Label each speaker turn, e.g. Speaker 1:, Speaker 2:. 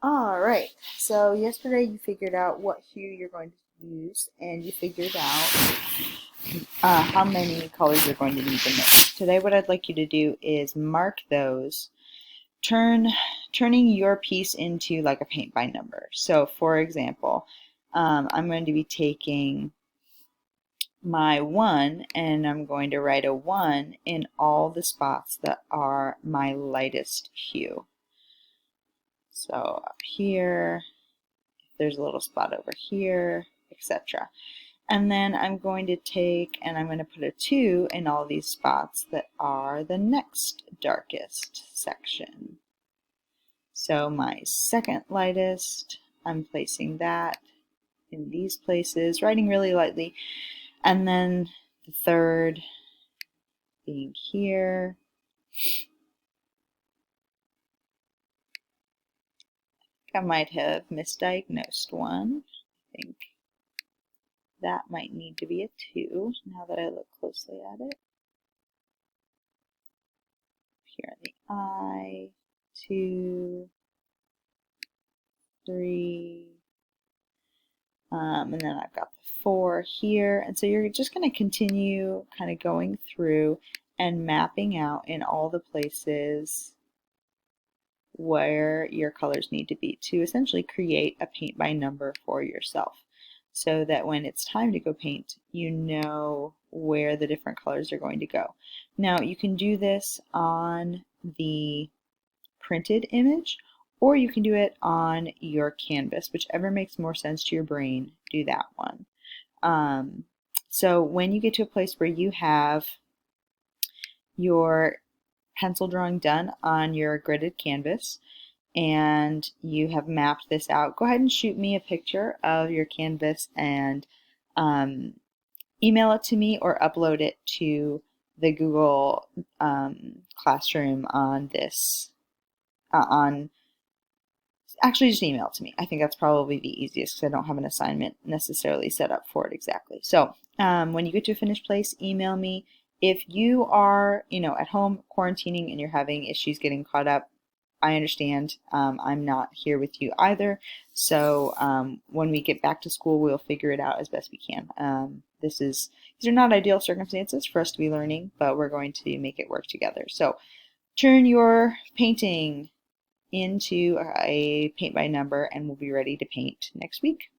Speaker 1: All right. So yesterday you figured out what hue you're going to use, and you figured out how many colors you're going to need to mix. Today, what I'd like you to do is mark those, turning your piece into like a paint by number. So, for example, I'm going to be taking my 1 and I'm going to write a 1 in all the spots that are my lightest hue. So up here, there's a little spot over here, etc. And then I'm going to take and I'm going to put a 2 in all these spots that are the next darkest section. So my second lightest, I'm placing that in these places, writing really lightly. And then the third being here. I might have misdiagnosed one. I think that might need to be a 2 now that I look closely at it. Here in the eye, 2, 3, and then I've got the 4 here. And so you're just going to continue kind of going through and mapping out in all the places where your colors need to be to essentially create a paint by number for yourself, so that when it's time to go paint, you know where the different colors are going to go. Now you can do this on the printed image, or you can do it on your canvas, whichever makes more sense to your brain. Do that one. So when you get to a place where you have your pencil drawing done on your gridded canvas and you have mapped this out, go ahead and shoot me a picture of your canvas and email it to me or upload it to the Google Classroom on this actually just email it to me. I think that's probably the easiest because I don't have an assignment necessarily set up for it exactly. So when you get to a finished place, email me. If you are, at home quarantining and you're having issues getting caught up, I understand. I'm not here with you either. So when we get back to school, we'll figure it out as best we can. These are not ideal circumstances for us to be learning, but we're going to make it work together. So turn your painting into a paint by number and we'll be ready to paint next week.